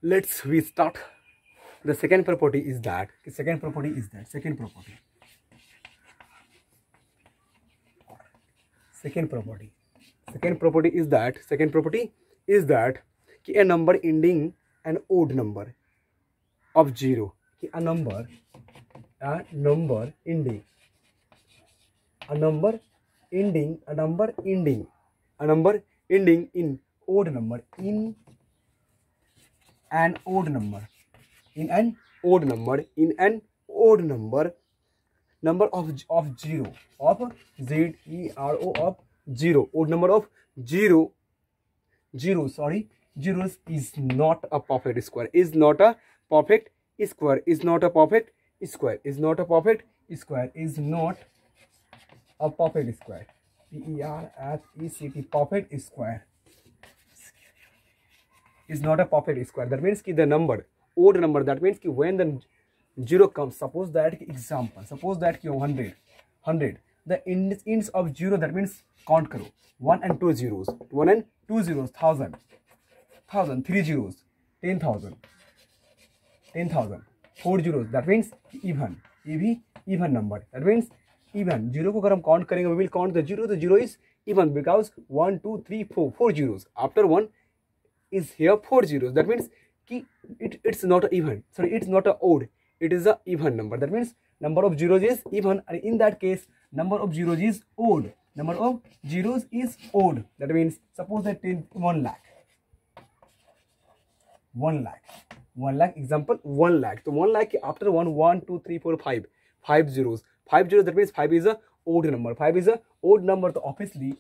let's we start. The second property is that second property is that कि a number ending an odd number of zero, कि a number ending in odd number, in an odd number number of zero, of zero, of zero, odd number of zeros is not a perfect square, is not a perfect square, is not a perfect square, is not a perfect square, is not a perfect square, perfect square, is not a perfect square. That means कि the number odd number, that means कि when the zero comes, suppose that example, suppose that कि 100, the ends of zero, that means count करो 1 and 2 zeros, 1 and 2 zeros, 1000, 3 zeros, 10,000, 4 zeros, that means even, ये भी even number, that means even zero को अगर हम count करेंगे, we will count the zero is even because 1 2 3 4 zeros, after 1 is here 4 zeros, that means कि it's not a even, sorry, it's not a odd, it is a even number, that means number of zeros is even, and in that case number of zeros is odd, number of zeros is odd. That means suppose that 1 lakh, example 1 lakh, so 1 lakh after 1 2 3 4 5 zeros, that means 5 is a odd number, 5 is a odd number, so obviously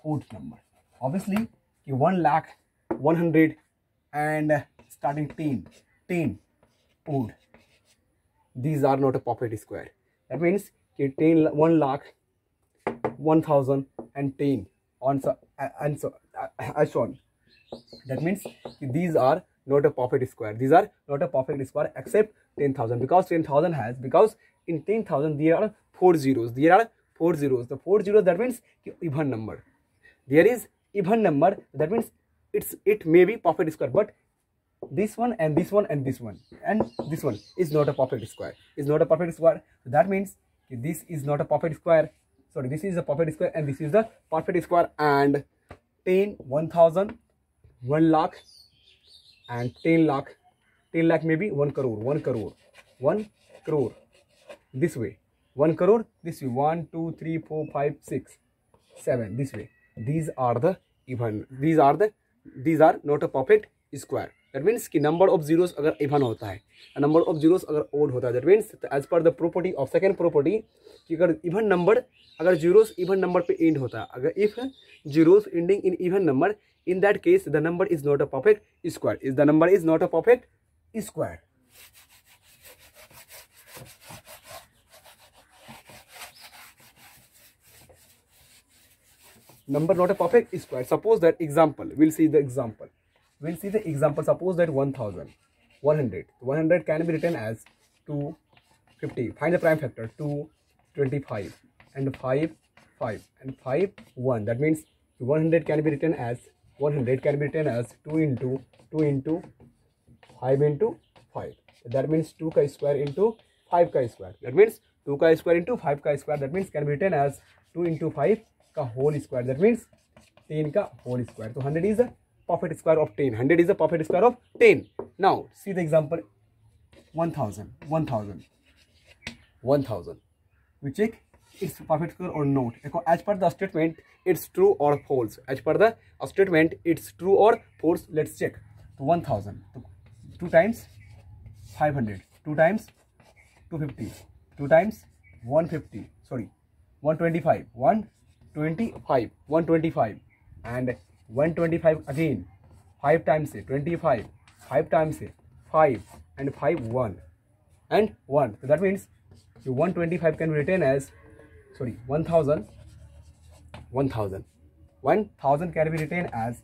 odd number, obviously 1 lakh 100 and starting 10 odd, these are not a perfect square. That means 1 lakh 1000 and 10 on so as on, that means these are not a perfect square, these are not a perfect square except 10,000, because 10,000 has, because in 10,000 there are 4 zeros, the 4 zeros, that means even number, there is even number, that means it may be perfect square, but this one and this one and this one and this one is not a perfect square, is not a perfect square. So that means this is not a perfect square, sorry, this is a perfect square and this is the perfect square, and 10 1000 1 lakh and 10 lakh maybe 1 crore, this way 1 crore, this way 1 2 3 4 5 6 7, this way, these are the even, these are not a perfect square. That means कि number of zeros अगर even होता है, number of zeros अगर odd होता है, that means as per the property of second property कि अगर even number, अगर zeros even number पे end होता है, अगर if zeros ending in even number, in that case the number is not a perfect square, is the number is not a perfect square. Number not a perfect square. Suppose that example, we'll see the example, suppose that 100 can be written as 250, find the prime factor, 225 and 5 and 5 1, that means 100 can be written as 2 into 5 into 5, that means 2 ka square into 5 ka square, that means 2 ka square into 5 ka square, that means can be written as 2 into 5 ka whole square, that means 10 ka whole square. So 100 is a perfect square of 10, 100 is a perfect square of 10. Now see the example 1000, we check its perfect square or not, as per the statement it's true or false, as per the statement it's true or false. Let's check. 1000, 2 times 500, 2 times 250, 2 times 150, sorry 125, 125 and 125 again, 5 times 25, 5 times 5 and 5 1 and 1, so that means 125 can be written as, sorry, 1000 can be written as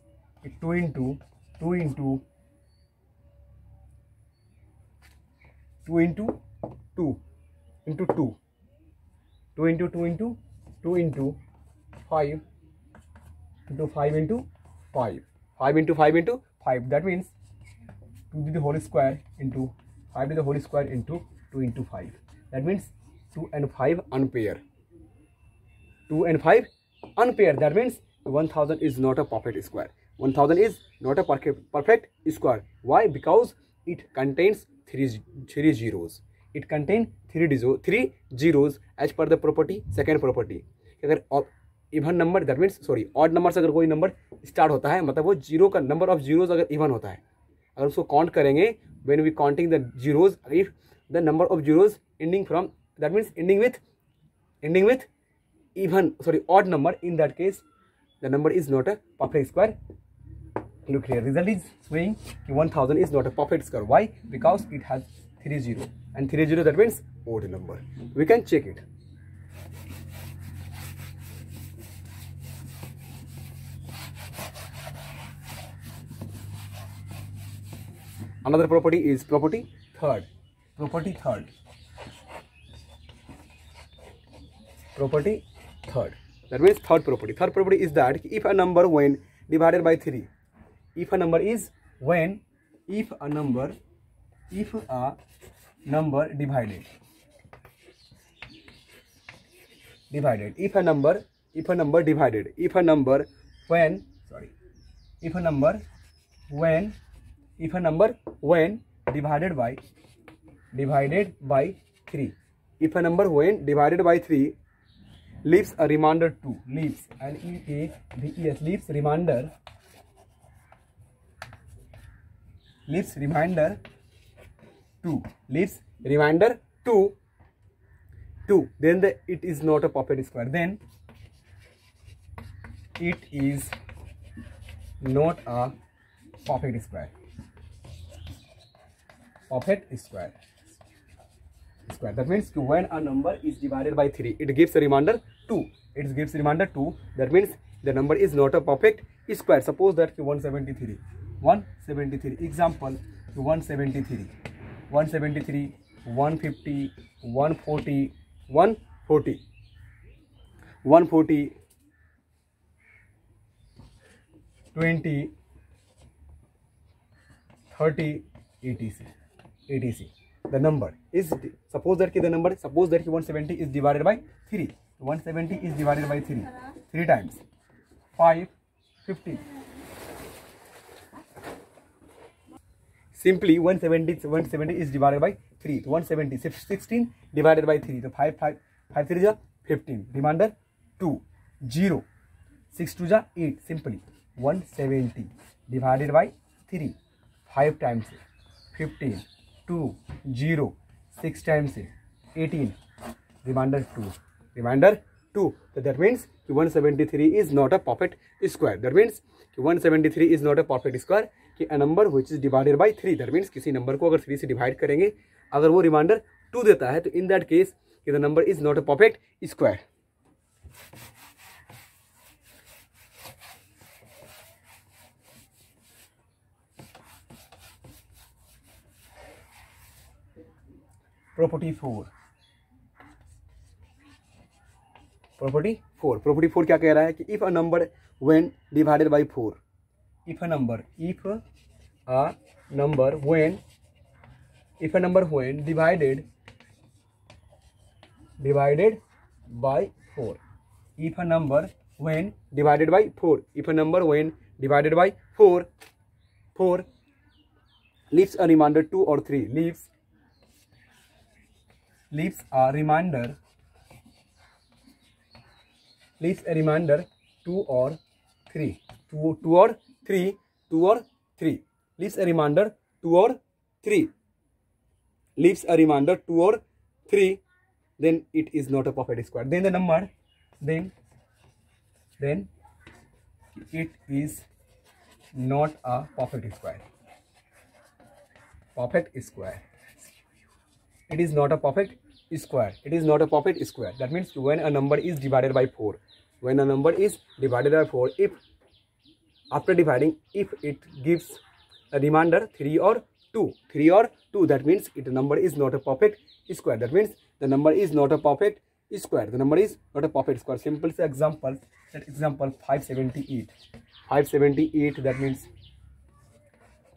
2 into 2 into 2 into 2 into 2, 2 into 2 into 2 into 5 into 5 into 5, 5 into 5 into 5, that means 2 to the whole square into 5 to the whole square into 2 into 5. That means 2 and 5 unpair. 2 and 5 unpair. That means 1000 is not a perfect square. 1000 is not a perfect square. Why? Because it contains three zeros. It contains three zeros as per the property, second property. अगर even number, that means sorry odd number से अगर कोई number start होता है, मतलब वो zero का number of zeros अगर इवन होता है, अगर उसको काउंट करेंगे when we counting the zeros, if the number of zeros ending from, that means ending with even sorry odd number, in that case the number is not a perfect square. Look here, result is showing 1000 is not a perfect square. Why? Because it has 3 0, and 3 0, that means odd number. We can check it. Another property is property third. Property third. That means third property. Third property is that if a number when divided by 3, if a number divided, if a number when divided by 3, if a number when divided by 3 leaves a remainder 2, leaves remainder 2, then it is not a perfect square. Then it is not a perfect square. That means when a number is divided by 3, it gives a remainder 2. That means the number is not a perfect square. Suppose that 173. Example 173, 150, 140, 20, 30, etc. The number is, suppose that 170 is divided by 3. 170 is divided by 3 times 5, 50. Simply 170 is divided by 3. 170 16 divided by 3. So 5 3 is 15. Remainder 2 0. 6 2 is 8. Simply 170 divided by 3. 5 times 15. 2 0. 6 times 18. Remainder 2. So that means 173 is not a perfect square. That means 173 is not a perfect square. कि a number which is divided by 3, that means किसी number को अगर 3 से divide करेंगे, अगर वो reminder 2 देता है, तो इन that case the number is not a perfect square. Property 4 क्या कह रहा है कि if a number when divided by 4, if a number when divided by 4, if a number when divided by 4 leaves a remainder 2 or 3, leaves a remainder 2 or 3, leaves a remainder 2 or 3, then it is not a perfect square. Then the number, then it is not a perfect square. It is not a perfect square. That means when a number is divided by 4, if after dividing, if it gives a remainder 3 or 2, that means the number is not a perfect square. That means the number is not a perfect square. Simple example, 578, that means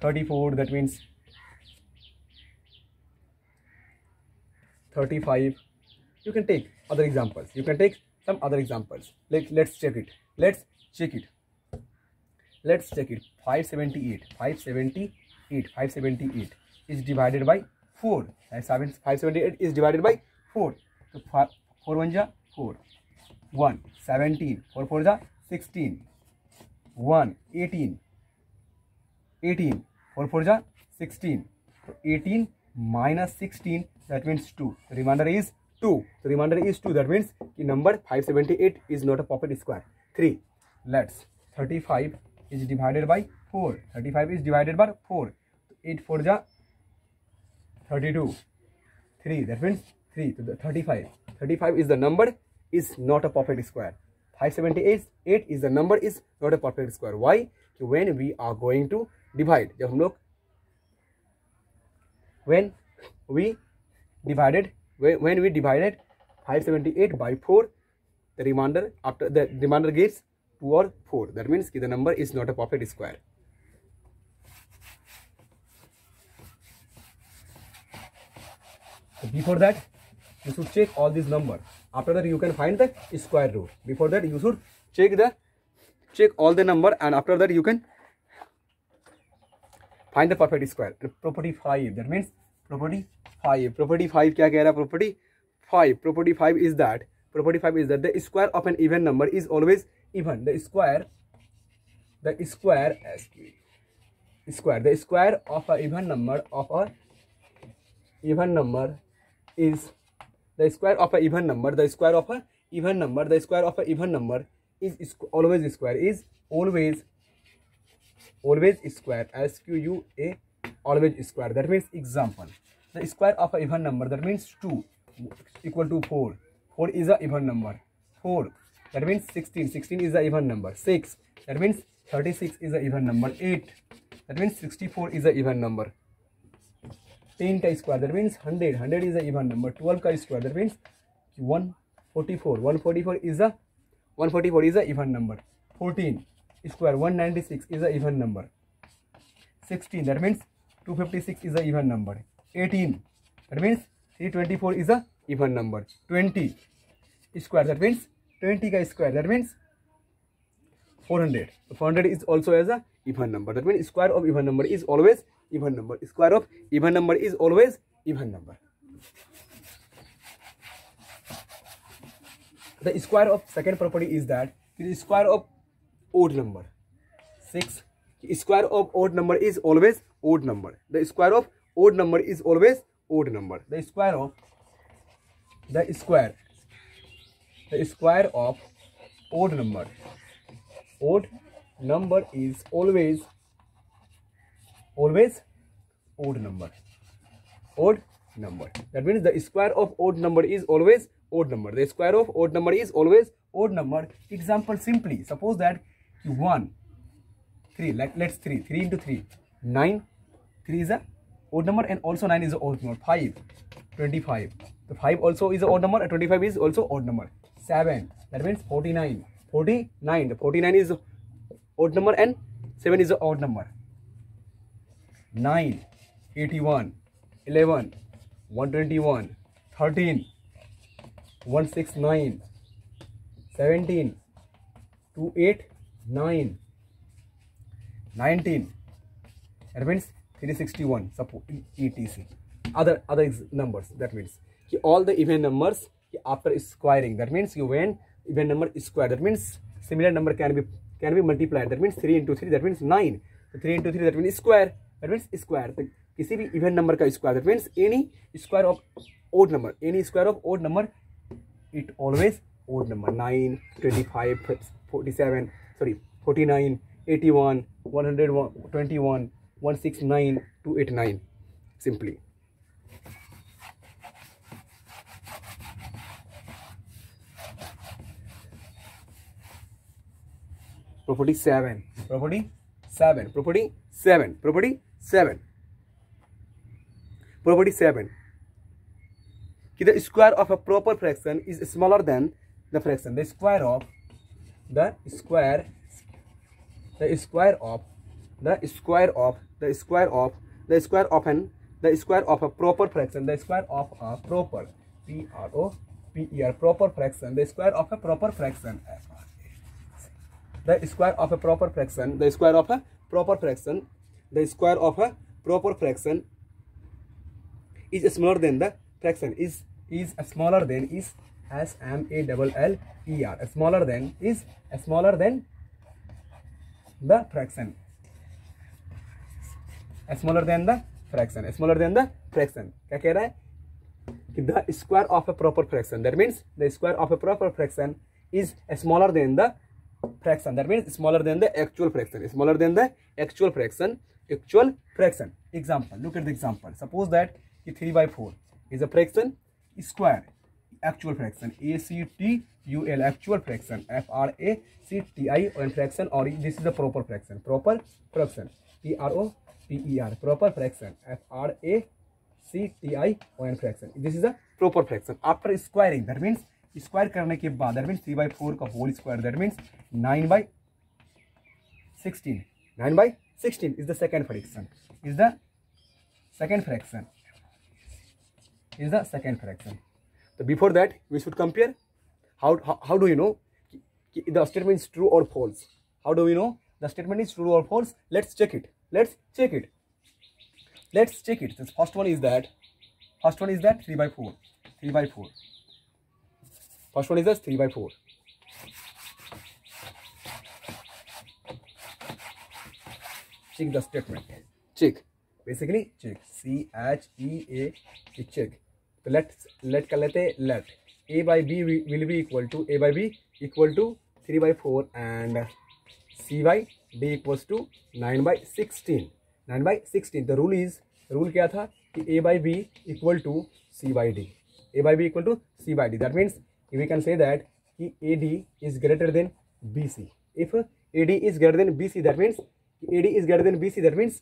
34, that means 35. You can take other examples. You can take some other examples. Let's check it. Let's check it. 578 is divided by 4. 578 is divided by 4. So 4 1 ja 4. 1 17. 4 4 ja 16. 1 18. 18. 4 4 ja 16. So 18 minus 16, that means 2. The remainder is 2. The remainder is 2. That means the number 578 is not a perfect square. 3. Let's 35 is divided by 4. 35 is divided by 4. 8 4 ja 32. 3. That means 3 to the 35. 35 is the number, is not a perfect square. 578 is the number, is not a perfect square. Why? When we are going to divide, जब हम लोग when we divided 578 by 4, the remainder after the remainder gives 2 or 4. That means the number is not a perfect square. So before that, you should check all these numbers. After that, you can find the square root. Before that, you should check all the number, and after that, you can find the perfect square. Property 5. That means property 5. Property 5 क्या कह रहा है? Property 5. Property 5 is that the square of an even number is always even. The square of a even number is the square of a even number. The square of a even number is always square. Is always square. SQUA, always square. That means example, the square of a even number, that means 2 equal to 4. 4 is a even number. 4, that means 16. 16 is a even number. 6, that means 36 is a even number. 8, that means 64 is a even number. 10 ka square, that means 100. 100 is a even number. 12 ka square, that means 144. 144 is a even number. 14 square, 196 is a even number. 16, that means 256 is a even number. 18, that means 324 is a even number. 20 square, that means 20 ka square, that means 400. 400 is also as a even number. That means square of even number is always even number. Square of even number is always even number. The square of second property is that the square of odd number. 6. Square of odd number is always odd number. The square of odd number is always odd number. The square of odd number is always odd number. Odd number. That means the square of odd number is always odd number. The square of odd number is always odd number. Example simply, suppose that 1 3, like let's 3 into 3 9. 3 is a odd number and also 9 is a odd number. 5 25. The 5 also is a odd number and 25 is also odd number. 7, that means 49. 49, the 49 is odd number and 7 is a odd number. 9 81. 11 121. 13 169. 17 289. 19, that means 361. Suppose etc. Other numbers. That means all the even numbers after squaring. That means when even number is squared, that means similar number can be multiplied. That means 3 into 3, that means 9. So 3 into 3, that means square. That means square. So, किसी भी even number का square, that means any square of odd number. Any square of odd number, it always odd number. 9 25 47 sorry 49 81 121 169 289. Simply. Property 7. Property 7. Property 7. Property 7. Property 7. The square of a proper fraction is smaller than the fraction. The square of a proper fraction. The square of a proper PROPER, proper fraction, the square of a proper fraction, the square of a proper fraction, the square of a proper fraction, the square of a proper fraction is smaller than the fraction, is smaller than, is SMALLER, smaller than, is smaller than the fraction, smaller than the fraction, smaller than the fraction. क्या कह रहा है कि the square of a proper fraction, that means the square of a proper fraction is smaller than the fraction, that means smaller than the actual fraction, smaller than the actual fraction, Example, look at the example. Suppose that 3/4 is a fraction, square, actual fraction, ACTUL, actual fraction, FRACTION, fraction, or this is the proper fraction, PROPER, proper fraction, FRACTION, fraction. This is a proper fraction. After squaring, that means square करने के बाद, that means 3/4 का whole square, that means 9/16. 9/16 is the second fraction. Is the second fraction. So before that, we should compare. How do you know the statement is true or false? How do we know the statement is true or false? Let's check it. The first one is that 3/4. First one is that 3/4. Check the statement. Check. Basically check. CHEA. Check. So let कर लेते let a by b will be equal to 3/4 and c by d equals to 9/16. 9/16. The rule क्या था कि a by b equal to c by d. That means we can say that AD is greater than BC. If AD is greater than BC, that means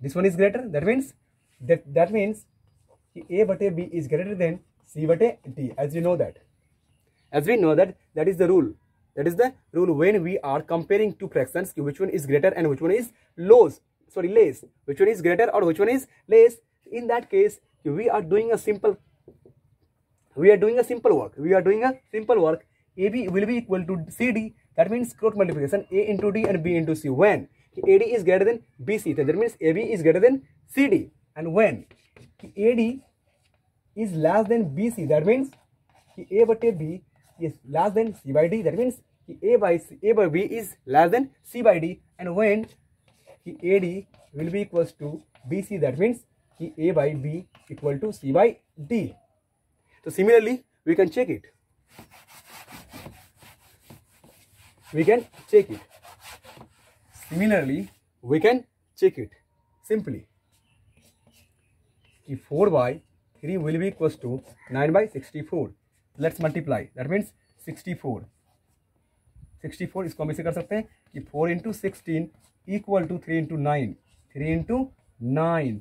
this one is greater. That means A बटे B is greater than C बटे D. As we know that, that is the rule. When we are comparing two fractions, which one is greater and which one is less. Which one is greater or which one is less. In that case, we are doing a simple work. AB will be equal to CD. That means cross multiplication, A into D and B into C. When AD is greater than BC, that means AB is greater than CD. And when AD is less than BC, that means A by B is less than C by D. That means A by B is less than C by D. And when AD will be equals to BC, that means A by B equal to C by D. So similarly, we can check it. Simply. 4/3 will be equals to 9/64. Let's multiply. That means 64. इसको हम इसे कर सकते हैं कि 4 into 16 equal to 3 into 9. 3 into 9.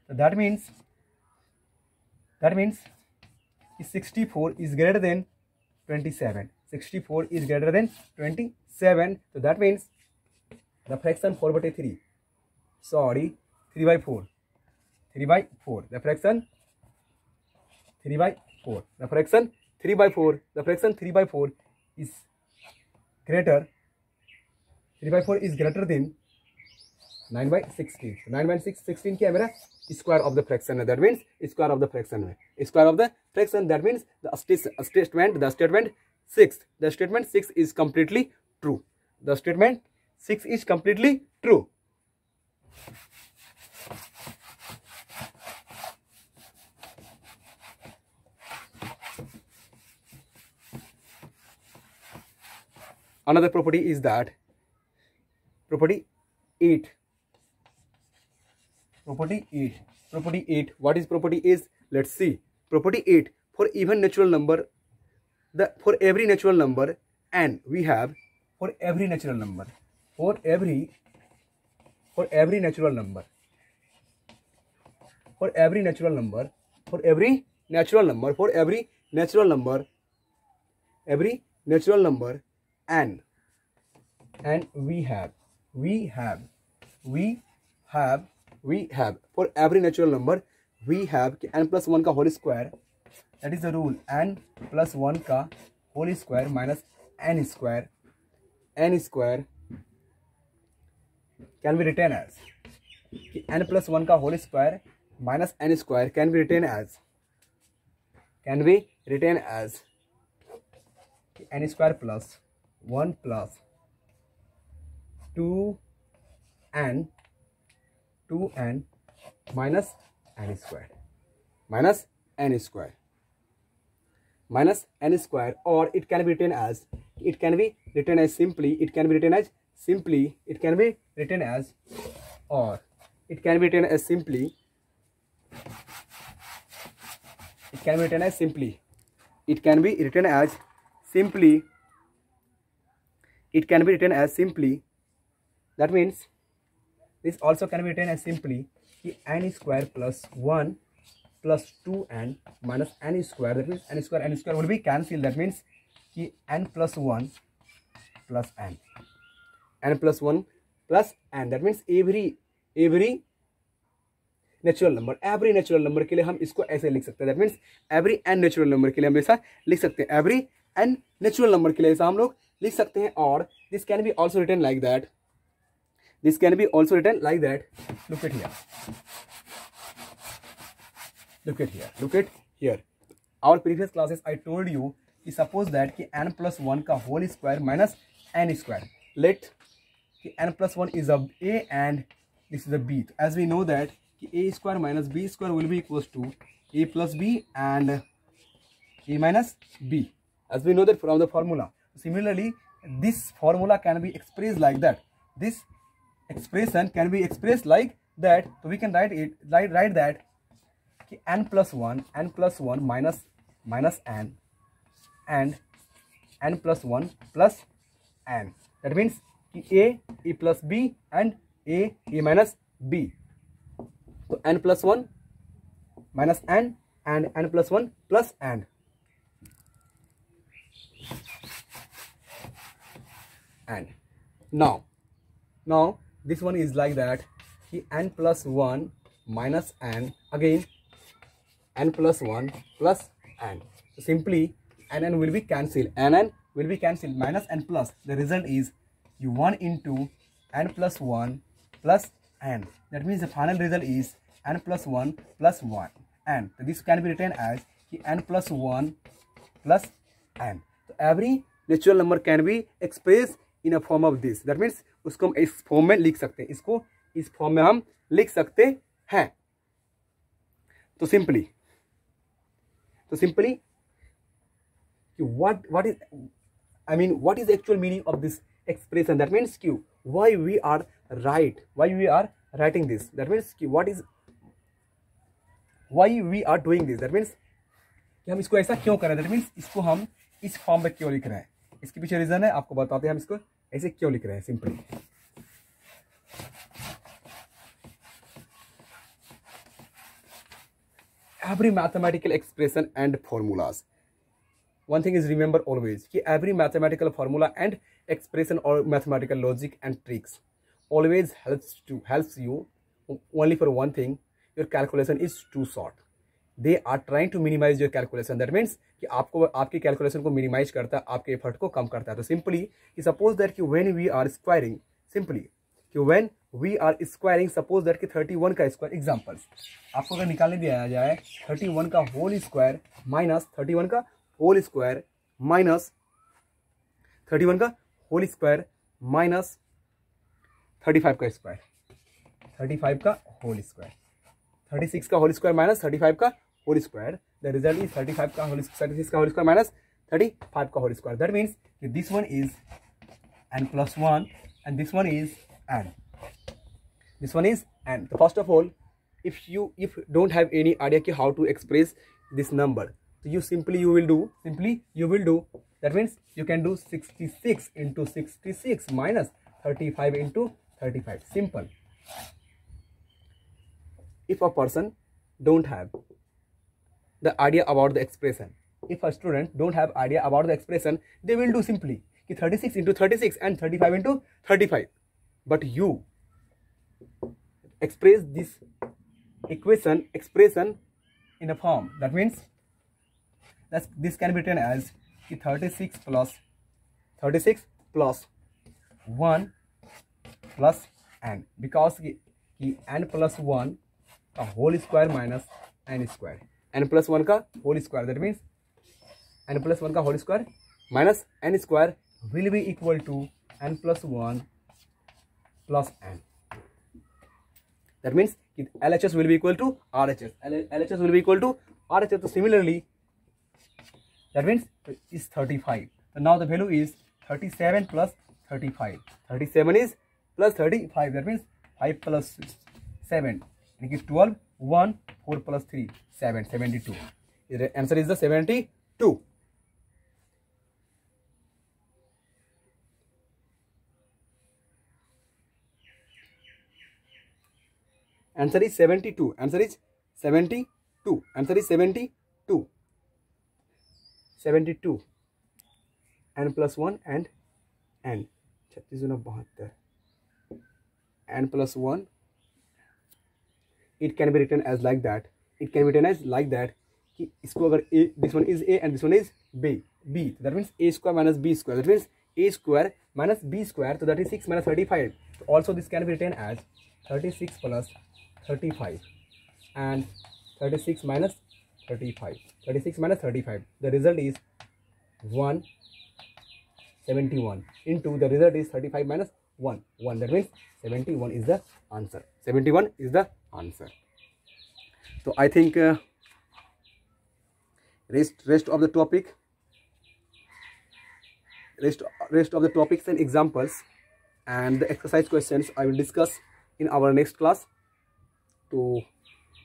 So that means 64 is greater than 27. 64 is greater than 27. So that means the fraction 4/3. 3/4. The fraction 3/4. The fraction 3/4 is greater. 3/4 is greater than 9/16. 9/16 क्या है मेरा? Square of the fraction. That means square of the fraction. That means the statement 6. The statement 6 is completely true. Another property is that property 8. What is property is? Let's see. Property 8. For even natural number, for every natural number, and we have for every natural number, for every natural number, and we have for every natural number we have n plus 1 का whole square that is the rule, n plus 1 का whole square minus n square can be written as n plus 1 का whole square minus n square can be written as n square plus 1 plus 2n minus n square or it can be written as simply that means this also can be written as simply n square plus 1 plus 2n minus n square, that means n square will be cancelled, that means n plus 1 plus n plus n, that means every natural number के लिए हम इसको ऐसे लिख सकते हैं, that means every n natural number के लिए हम ऐसा लिख सकते हैं, एवरी एन नेचुरल नंबर के लिए ऐसा हम लोग लिख सकते हैं। और this can be also written like that, look at here, our previous classes I told you कि suppose that कि n plus 1 का whole square minus n square, let कि n plus 1 is a a and this is a b, as we know that कि a square minus b square will be equals to a plus b and a minus b, as we know that from the formula. Similarly, this formula can be expressed like that, this expression can be expressed like that, so we can write that कि n plus 1 minus n and n plus 1 plus n, that means कि a plus b and a minus b, so n plus 1 minus n and n plus 1 plus n. And now this one is like that कि n plus 1 minus n, again n plus 1 plus n, so simply n will be cancelled, minus n plus, the result is 1 into n plus 1 plus n, that means the final result is n plus 1 plus 1, and so this can be written as n plus 1 plus n. So every natural number can be expressed in a form of this, that means उसको हम इस form में लिख सकते हैं, इसको इस form में हम लिख सकते हैं। तो simply what is the actual meaning of this expression, that means q why we are writing this, that means why we are doing this, that means कि हम इसको ऐसा क्यों कर रहे हैं, that means इसको हम इस फॉर्म में क्यों लिख रहे हैं, इसके पीछे रीजन है, आपको बताते हैं हम इसको ऐसे क्यों लिख रहे हैं। Simply every mathematical expression and formulas, one thing is remember always कि every mathematical formula and expression or mathematical logic and tricks always helps you only for one thing, your calculation is too short, they are trying to minimize your calculation, that means कि आपको आपकी calculation को minimise करता है, आपके effort को कम करता है। तो सिंपली कि सपोज दैट कि when we are squaring, suppose that कि 31 का स्क्वायर, एग्जांपल्स आपको अगर निकालने दिया जाए 31 का होल स्क्वायर माइनस 31 का होल स्क्वायर माइनस 31 का होल स्क्वायर माइनस 35 का स्क्वायर, 35 का होल स्क्वायर, 36 का होल स्क्वायर माइनस 35 का whole square, the result is 36 का होल स्क्वायर माइनस 35 का whole square, that means this one is n plus 1 and this one is n, So first of all, if you don't have any idea कि how to express this number, so you will do that means you can do 66 into 66 minus 35 into 35, simple. If a person don't have the idea about the expression, if a student don't have idea about the expression, they will do simply 36 into 36 and 35 into 35, but you express this expression in a form, that means this can be written as 36 plus 1 plus n, because n plus 1 का whole square minus n square, n plus 1 का whole square, that means n plus 1 का whole square minus n square will be equal to n plus 1 plus n. That means LHS will be equal to RHS. LHS will be equal to RHS. So similarly, that means is 35. So now the value is 37 plus 35. 37 is plus 35. That means 5 plus 7. 12, 1, 4 plus 3, 7, 72. The answer is the 72. Answer is 72. Answer is 72. Answer is 72. 72. N plus 1 and n. 36 n plus 1. It can be written as like that. It can be written as like that. इसको अगर a, this one is a and this one is b. That means a square minus b square. That means a square minus b square. So that is 6 minus 35. So also this can be written as 36 plus 35 and 36 minus 35. 36 minus 35. The result is 171 into the result is 35 minus 1. That means 71 is the answer. 71 is the answer. So I think rest of the topic, rest of the topics and examples and the exercise questions I will discuss in our next class. So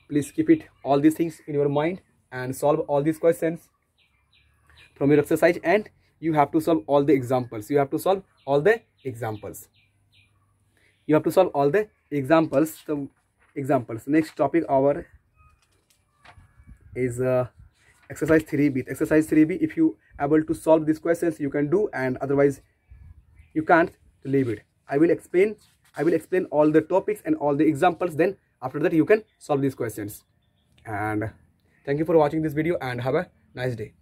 please keep it all these things in your mind and solve all these questions from your exercise, and you have to solve all the examples. You have to solve all the examples. You have to solve all the examples. So examples. Next topic our is exercise 3b. Exercise 3b, if you able to solve these questions you can do, and otherwise you can't, leave it. I will explain all the topics and all the examples, then after that you can solve these questions. And thank you for watching this video and have a nice day.